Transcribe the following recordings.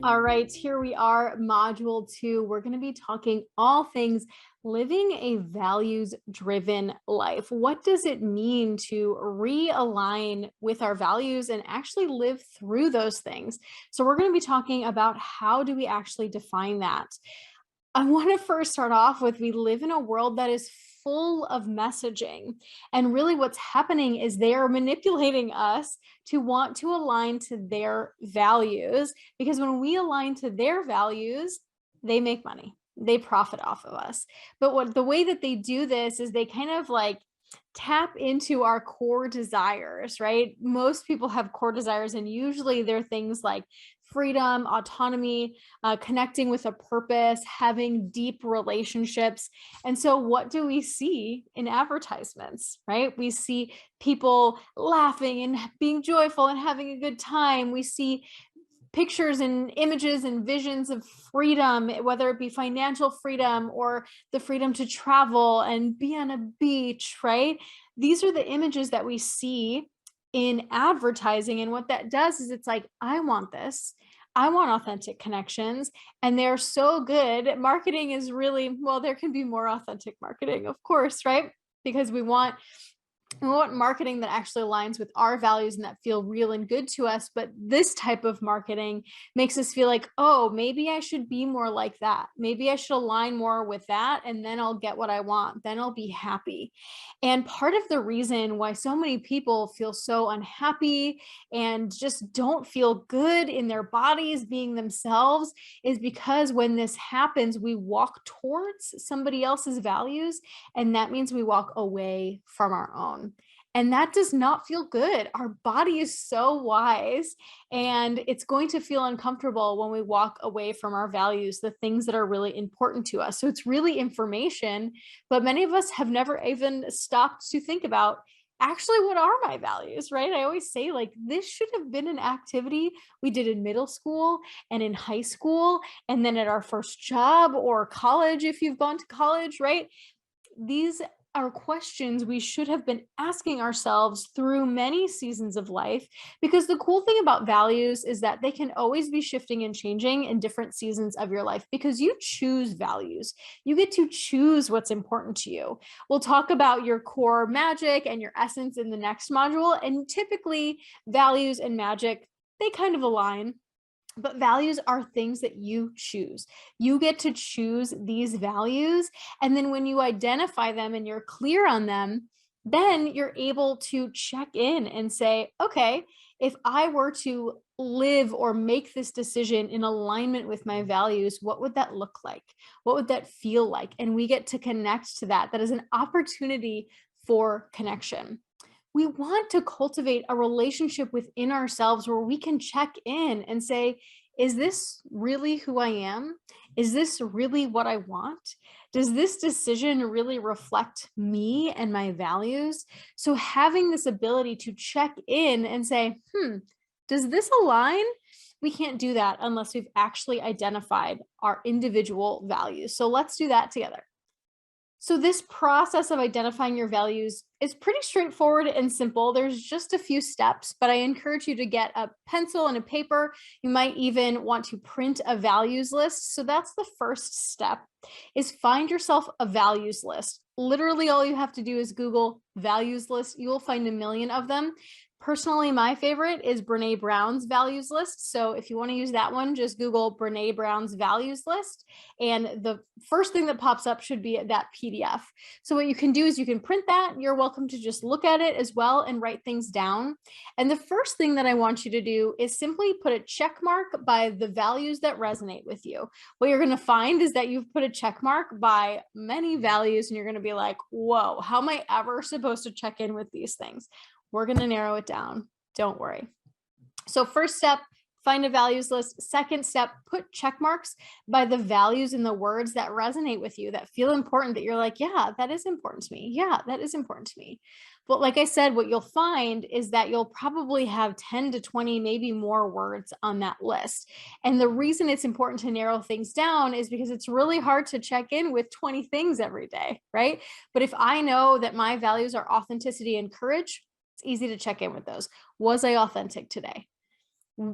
All right, here we are, module 2. We're going to be talking all things living a values-driven life. What does it mean to realign with our values and actually live through those things? So we're going to be talking about how do we actually define that. I want to first start off with we live in a world that is full of messaging. And really, what's happening is they are manipulating us to want to align to their values. Because when we align to their values, they make money, they profit off of us. But what the way that they do this is they kind of like tap into our core desires, right? Most people have core desires, and usually they're things like freedom, autonomy, connecting with a purpose, having deep relationships. And so, what do we see in advertisements, right? We see people laughing and being joyful and having a good time. We see pictures and images and visions of freedom, whether it be financial freedom or the freedom to travel and be on a beach, right? These are the images that we see in advertising. And what that does is it's like, I want this. I want authentic connections. And they're so good. Marketing is really, well, there can be more authentic marketing, of course, right? Because we want marketing that actually aligns with our values and that feel real and good to us. But this type of marketing makes us feel like, oh, maybe I should be more like that. Maybe I should align more with that. And then I'll get what I want. Then I'll be happy. And part of the reason why so many people feel so unhappy and just don't feel good in their bodies being themselves is because when this happens, we walk towards somebody else's values. And that means we walk away from our own. And that does not feel good. Our body is so wise, and it's going to feel uncomfortable when we walk away from our values, the things that are really important to us. So it's really information, but many of us have never even stopped to think about actually what are my values, right? I always say, like, this should have been an activity we did in middle school and in high school, and then at our first job or college, if you've gone to college, right? These are questions we should have been asking ourselves through many seasons of life, because the cool thing about values is that they can always be shifting and changing in different seasons of your life because you choose values. You get to choose what's important to you. We'll talk about your core magic and your essence in the next module, and typically values and magic, they kind of align. But values are things that you choose. You get to choose these values. And then when you identify them and you're clear on them, then you're able to check in and say, okay, if I were to live or make this decision in alignment with my values, what would that look like? What would that feel like? And we get to connect to that. That is an opportunity for connection. We want to cultivate a relationship within ourselves where we can check in and say, is this really who I am? Is this really what I want? Does this decision really reflect me and my values? So having this ability to check in and say, does this align? We can't do that unless we've actually identified our individual values. So let's do that together. So this process of identifying your values is pretty straightforward and simple. There's just a few steps, but I encourage you to get a pencil and a paper. You might even want to print a values list. So that's the first step, is find yourself a values list. Literally all you have to do is Google values list. You will find a million of them. Personally, my favorite is Brene Brown's values list. So if you want to use that one, just Google Brene Brown's values list. And the first thing that pops up should be that PDF. So what you can do is you can print that. You're welcome to just look at it as well and write things down. And the first thing that I want you to do is simply put a check mark by the values that resonate with you. What you're going to find is that you've put a check mark by many values, and you're going to be like, whoa, how am I ever supposed to check in with these things? We're going to narrow it down. Don't worry. So first step, find a values list. Second step, put check marks by the values and the words that resonate with you, that feel important, that you're like, yeah, that is important to me. Yeah, that is important to me. But like I said, what you'll find is that you'll probably have 10 to 20, maybe more words on that list. And the reason it's important to narrow things down is because it's really hard to check in with 20 things every day, right? But if I know that my values are authenticity and courage, it's easy to check in with those. Was I authentic today?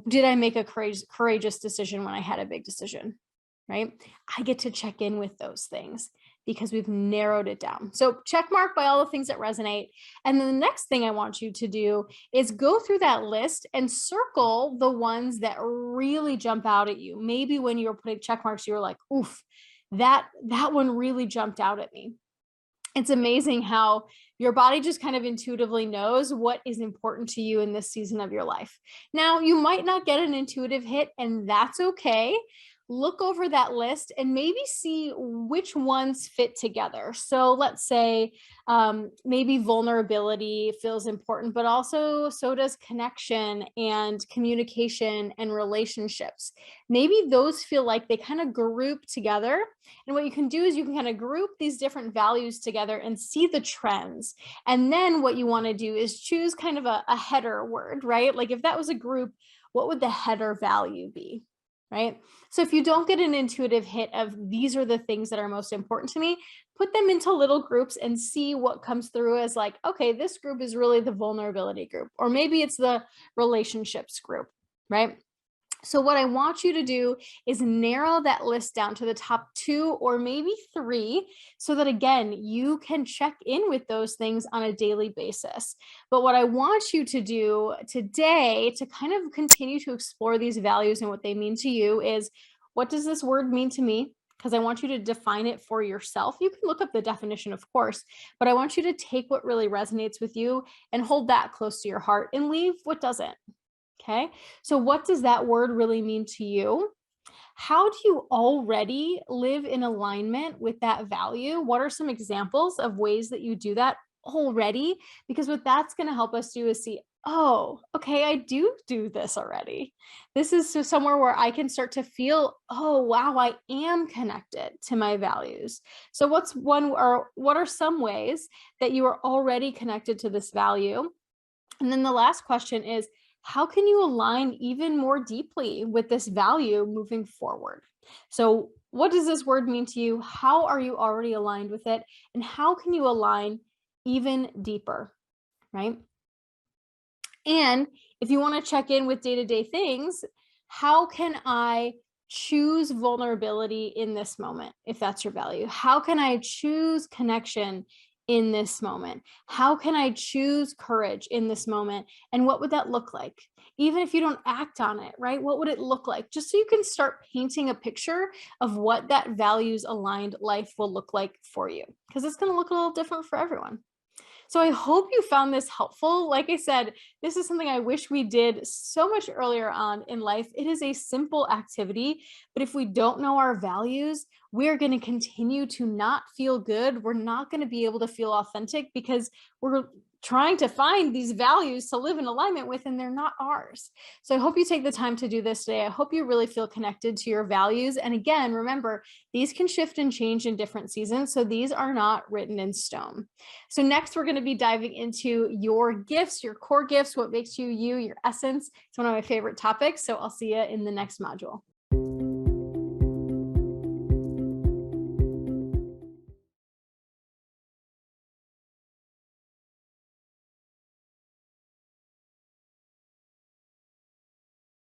Did I make a courageous decision when I had a big decision? Right? I get to check in with those things because we've narrowed it down. So check mark by all the things that resonate. And then the next thing I want you to do is go through that list and circle the ones that really jump out at you. Maybe when you were putting check marks, you were like, oof, that one really jumped out at me. It's amazing how your body just kind of intuitively knows what is important to you in this season of your life. Now, you might not get an intuitive hit, and that's okay. Look over that list and maybe see which ones fit together. So let's say maybe vulnerability feels important, but also so does connection and communication and relationships. Maybe those feel like they kind of group together. And what you can do is you can kind of group these different values together and see the trends. And then what you want to do is choose kind of a header word, right? Like if that was a group, what would the header value be? Right? So if you don't get an intuitive hit of these are the things that are most important to me, put them into little groups and see what comes through as like, okay, this group is really the vulnerability group, or maybe it's the relationships group, right? So what I want you to do is narrow that list down to the top 2 or maybe 3 so that again, you can check in with those things on a daily basis. But what I want you to do today to kind of continue to explore these values and what they mean to you is, what does this word mean to me? Because I want you to define it for yourself. You can look up the definition, of course, but I want you to take what really resonates with you and hold that close to your heart and leave what doesn't. Okay, so what does that word really mean to you? How do you already live in alignment with that value? What are some examples of ways that you do that already? Because what that's going to help us do is see, oh, okay, I do this already. This is so somewhere where I can start to feel, oh, wow, I am connected to my values. So what's one, or what are some ways that you are already connected to this value? And then the last question is, how can you align even more deeply with this value moving forward? So, what does this word mean to you? How are you already aligned with it? And how can you align even deeper? Right. And if you want to check in with day-to-day things, how can I choose vulnerability in this moment, if that's your value? How can I choose connection in this moment? How can I choose courage in this moment? And what would that look like? Even if you don't act on it, right? What would it look like? Just so you can start painting a picture of what that values aligned life will look like for you, because it's going to look a little different for everyone. So I hope you found this helpful. Like I said, this is something I wish we did so much earlier on in life. It is a simple activity, but if we don't know our values, we're going to continue to not feel good. We're not going to be able to feel authentic because we're trying to find these values to live in alignment with, and they're not ours. So I hope you take the time to do this today. I hope you really feel connected to your values. And again, remember, these can shift and change in different seasons. So these are not written in stone. So next, we're going to be diving into your gifts, your core gifts, what makes you you, your essence. It's one of my favorite topics. So I'll see you in the next module.